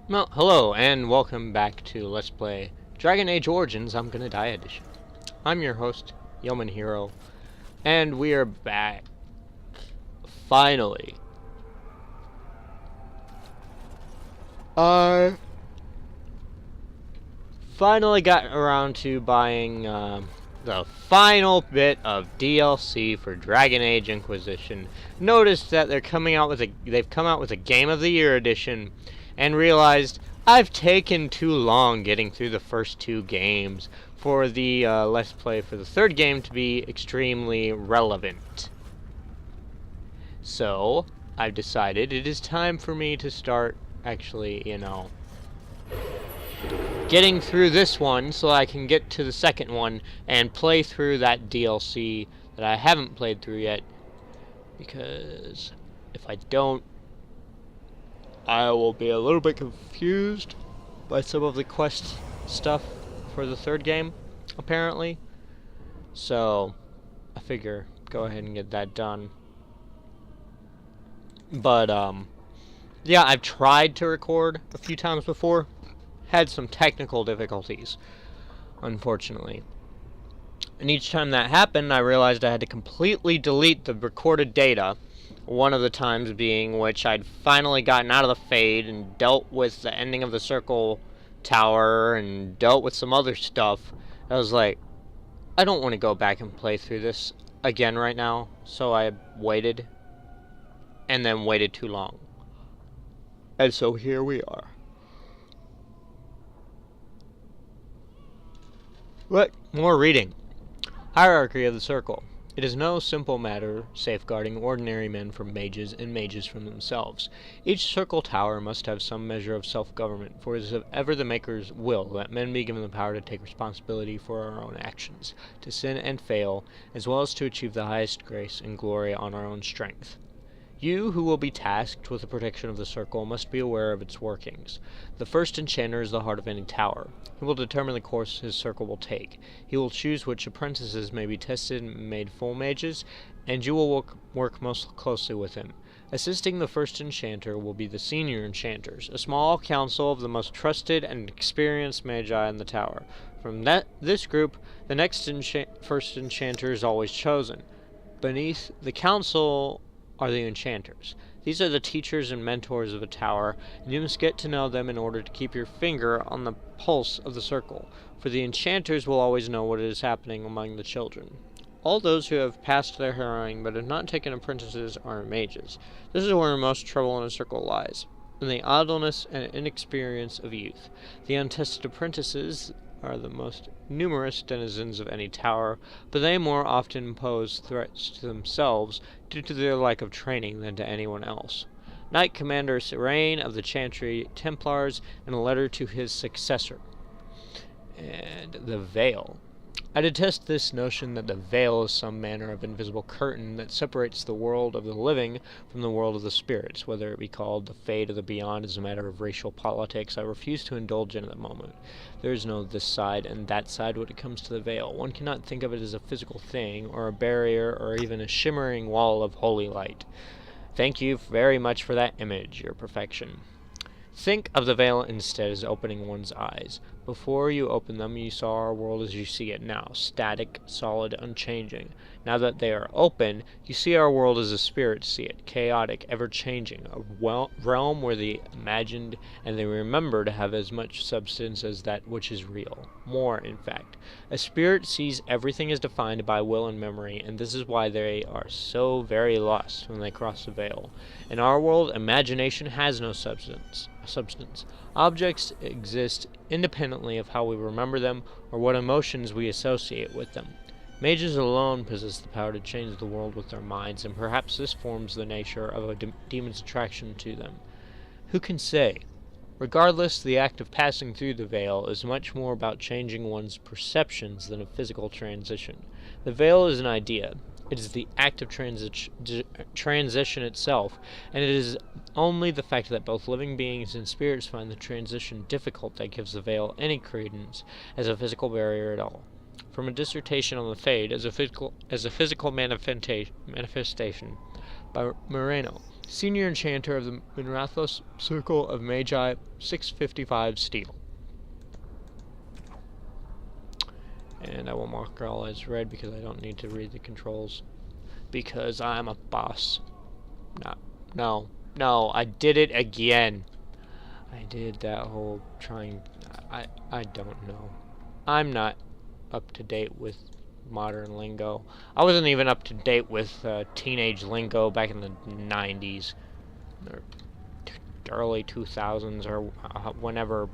Well, hello and welcome back to Let's Play Dragon Age Origins I'm Gonna Die Edition. I'm your host, Yeoman Hero, and we are back. Finally. I finally got around to buying the final bit of DLC for Dragon Age Inquisition. Noticed that they've come out with a Game of the Year edition, and realized I've taken too long getting through the first two games for the Let's Play for the third game to be extremely relevant. So, I've decided it is time for me to start actually, getting through this one so I can get to the second one and play through that DLC that I haven't played through yet. Because if I don't, I will be a little bit confused by some of the quest stuff for the third game, apparently. So, I figure go ahead and get that done. But, yeah, I've tried to record a few times before. Had some technical difficulties, unfortunately. And each time that happened, I realized I had to completely delete the recorded data. One of the times being which I'd finally gotten out of the Fade and dealt with the ending of the Circle Tower and dealt with some other stuff. I was like, I don't want to go back and play through this again right now. So I waited. And then waited too long. And so here we are. What? More reading. Hierarchy of the Circle. It is no simple matter safeguarding ordinary men from mages and mages from themselves. Each circle tower must have some measure of self-government, for it is ever the Maker's will that men be given the power to take responsibility for our own actions, to sin and fail, as well as to achieve the highest grace and glory on our own strength. You, who will be tasked with the protection of the circle, must be aware of its workings. The first enchanter is the heart of any tower. He will determine the course his circle will take. He will choose which apprentices may be tested and made full mages, and you will work most closely with him. Assisting the first enchanter will be the senior enchanters, a small council of the most trusted and experienced magi in the tower. From this group, the next first enchanter is always chosen. Beneath the council are the enchanters. These are the teachers and mentors of a tower, and you must get to know them in order to keep your finger on the pulse of the circle, for the enchanters will always know what is happening among the children. All those who have passed their harrowing but have not taken apprentices are mages. This is where most trouble in a circle lies, in the idleness and inexperience of youth. The untested apprentices are the most numerous denizens of any tower, but they more often pose threats to themselves due to their lack of training than to anyone else. Knight Commander Serain of the Chantry Templars, in a letter to his successor. And the Veil. I detest this notion that the veil is some manner of invisible curtain that separates the world of the living from the world of the spirits. Whether it be called the fate of the beyond is a matter of racial politics I refuse to indulge in at the moment. There is no this side and that side when it comes to the veil. One cannot think of it as a physical thing, or a barrier, or even a shimmering wall of holy light. Thank you very much for that image, your perfection. Think of the veil instead as opening one's eyes. Before you open them, you saw our world as you see it now, static, solid, unchanging. Now that they are open, you see our world as the spirits see it, chaotic, ever-changing, a realm where the imagined and the remembered have as much substance as that which is real. More, in fact. A spirit sees everything as defined by will and memory, and this is why they are so very lost when they cross the veil. In our world, imagination has no substance. Objects exist independently of how we remember them or what emotions we associate with them. Mages alone possess the power to change the world with their minds, and perhaps this forms the nature of a demon's attraction to them. Who can say? Regardless, the act of passing through the veil is much more about changing one's perceptions than a physical transition. The veil is an idea. It is the act of transition itself, and it is only the fact that both living beings and spirits find the transition difficult that gives the veil any credence as a physical barrier at all. From a dissertation on the Fade as a physical manifestation by Moreno, Senior Enchanter of the Minrathos Circle of Magi, 655 steel. And I will mark all as red because I don't need to read the controls. Because I'm a boss. No, I did it again. I did that whole trying... I don't know. I'm not up to date with modern lingo. I wasn't even up to date with teenage lingo back in the 90s. Or early 2000s, or whenever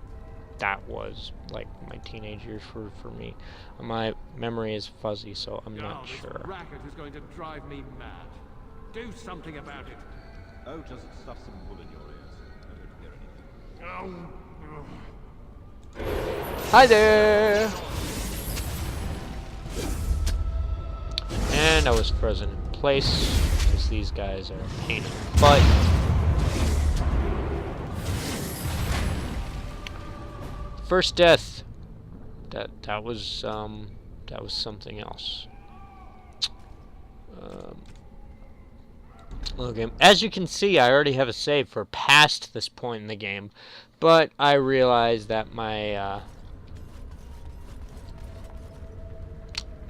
that was. Like, my teenage years for me. My memory is fuzzy, so I'm not sure. This racket is going to drive me mad. Do something about it. Oh, just stuff some wool in your ears. I don't hear anything. Hi there! And I was frozen in place, because these guys are a pain in the butt. First death. That was something else. Okay, as you can see, I already have a save for past this point in the game, but I realized that my I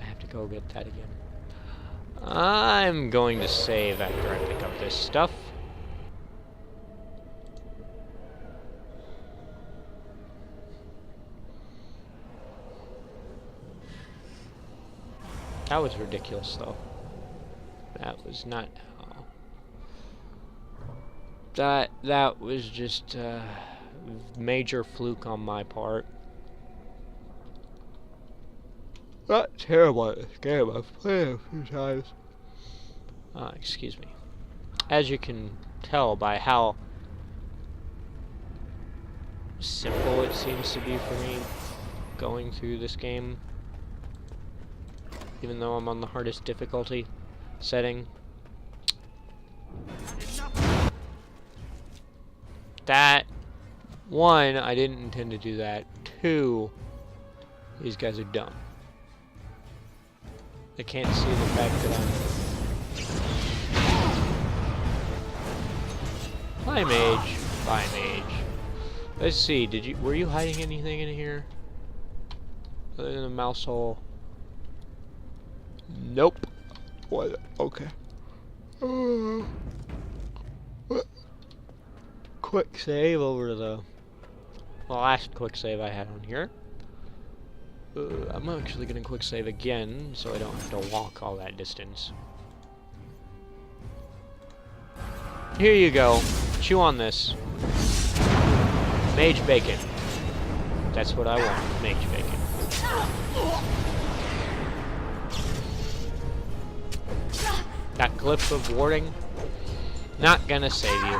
have to go get that again. I'm going to save after I pick up this stuff. That was ridiculous, though. That was not... That was just a major fluke on my part. Not terrible at this game. I've played it a few times. Excuse me. As you can tell by how simple it seems to be for me going through this game, even though I'm on the hardest difficulty setting. That, one, I didn't intend to do that. Two, these guys are dumb. They can't see the fact that I'm... Bye, mage. Bye, mage. Let's see, were you hiding anything in here? Other than a mouse hole? Nope. What? Okay. Quick save over to the last quick save I had on here. I'm actually gonna quick save again, so I don't have to walk all that distance. Here you go. Chew on this. Mage bacon. That's what I want. Mage bacon. That glyph of warding, not gonna save you.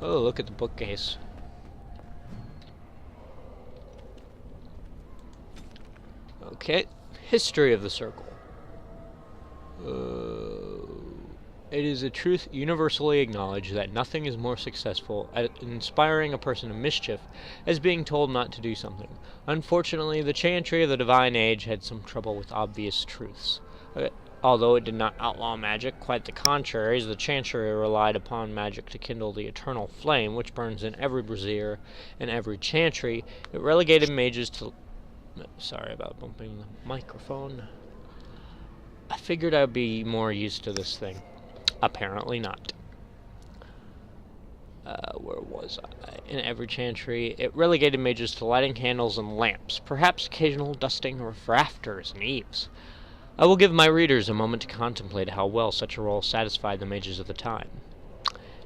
Oh, look at the bookcase. Okay, history of the circle. It is a truth universally acknowledged that nothing is more successful at inspiring a person of mischief as being told not to do something. Unfortunately, the chantry of the Divine Age had some trouble with obvious truths. Although it did not outlaw magic, quite the contrary, as the chantry relied upon magic to kindle the eternal flame which burns in every brazier and every chantry. It relegated mages to... Sorry about bumping the microphone. I figured I'd be more used to this thing. Apparently not. Where was I? In every chantry, it relegated mages to lighting candles and lamps, perhaps occasional dusting of rafters and eaves. I will give my readers a moment to contemplate how well such a role satisfied the mages of the time.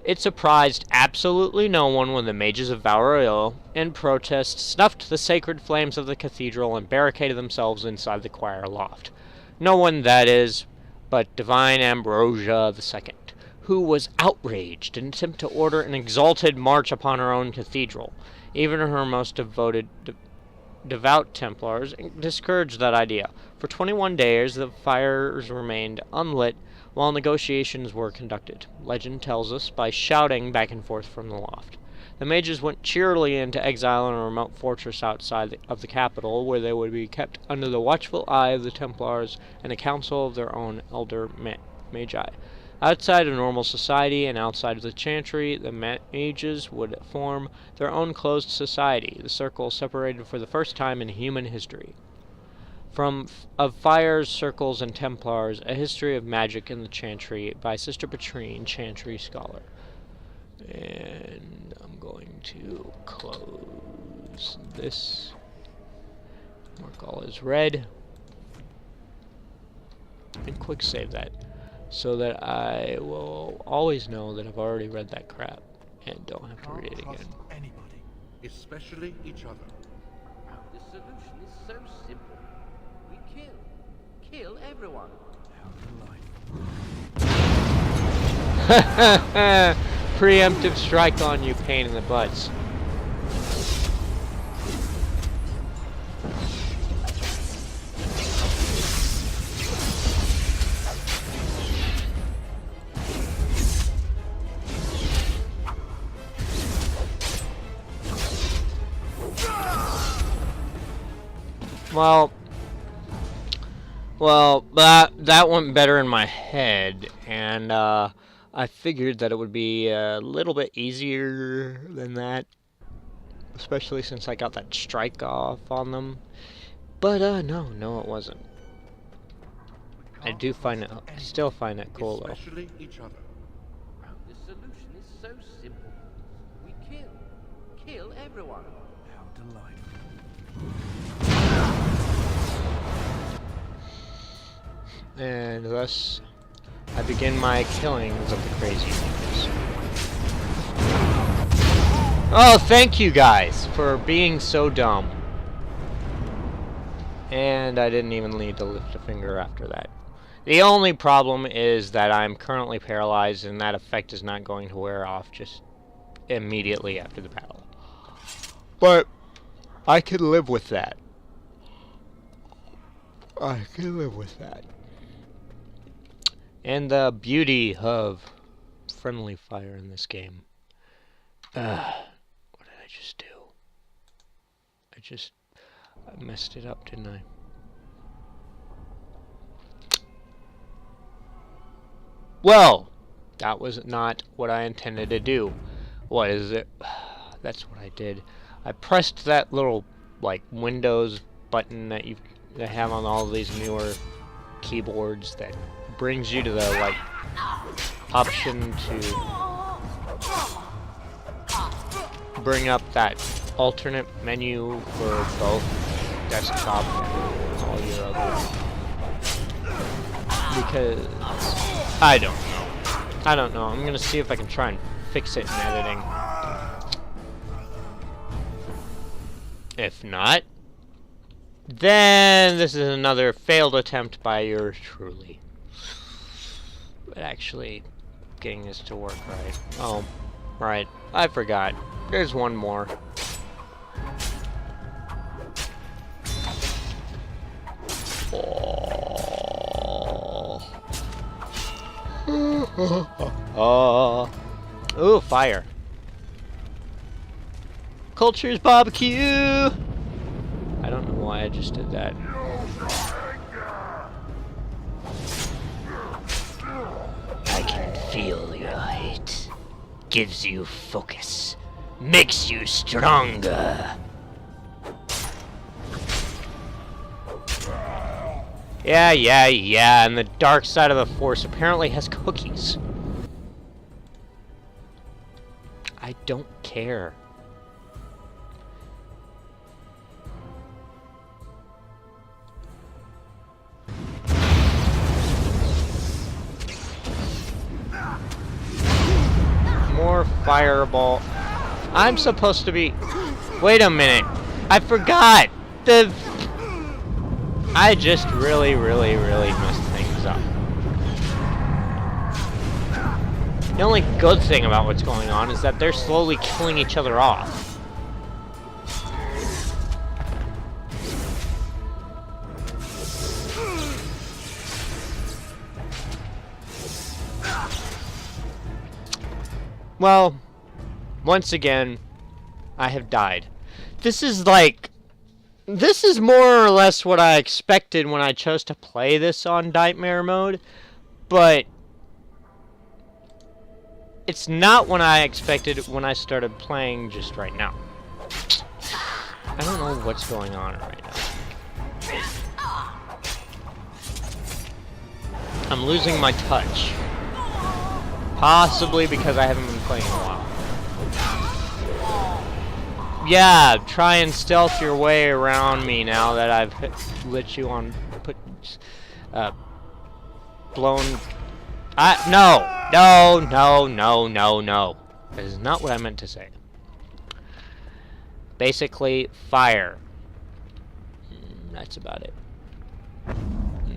It surprised absolutely no one when the mages of Valoril, in protest, snuffed the sacred flames of the cathedral and barricaded themselves inside the choir loft. No one, that is, but Divine Ambrosia II, who was outraged in an attempt to order an exalted march upon her own cathedral. Even her most devout Templars discouraged that idea. For 21 days, the fires remained unlit while negotiations were conducted. Legend tells us by shouting back and forth from the loft. The mages went cheerily into exile in a remote fortress outside of the capital, where they would be kept under the watchful eye of the Templars and a council of their own elder magi. Outside of normal society and outside of the chantry, the mages would form their own closed society, the circle separated for the first time in human history. Of Fires, Circles, and Templars, A History of Magic in the Chantry by Sister Petrine, Chantry Scholar. And I'm going to close this. Mark all as red. And quick save that, so that I will always know that I've already read that crap and don't have to read it again. Anybody, especially each other. The solution is so simple. We kill everyone. Preemptive strike on you, pain in the butts. Well, that went better in my head, and I figured that it would be a little bit easier than that, especially since I got that strike off on them. But no, it wasn't. I still find it cool though. Especially each other. The solution is so simple. We kill everyone. How delightful. And thus, I begin my killings of the crazy things. Oh, thank you guys for being so dumb. And I didn't even need to lift a finger after that. The only problem is that I'm currently paralyzed, and that effect is not going to wear off just immediately after the battle. But I can live with that. I can live with that. And the beauty of friendly fire in this game. What did I just do? I messed it up, didn't I? Well, that was not what I intended to do. What is it? That's what I did. I pressed that little, like, Windows button that they have on all of these newer keyboards that brings you to the, like, option to bring up that alternate menu for both desktop and all your other. Because I don't know. I'm gonna see if I can try and fix it in editing. If not, then this is another failed attempt by yours truly. But actually, getting this to work right. Oh, right. I forgot. There's one more. Oh. Ooh, fire. Culture's barbecue! I don't know why I just did that. I can feel your hate. Gives you focus. Makes you stronger. Yeah, and the dark side of the Force apparently has cookies. I don't care. More fireball. I'm supposed to be... Wait a minute. I forgot. I just really messed things up. The only good thing about what's going on is that they're slowly killing each other off. Well, once again, I have died. This is like... This is more or less what I expected when I chose to play this on Nightmare mode, but it's not what I expected when I started playing just right now. I don't know what's going on right now. I'm losing my touch. Possibly because I haven't been playing in a while. Yeah, try and stealth your way around me now that I've lit you on... blown... No. That is not what I meant to say. Basically, fire. That's about it.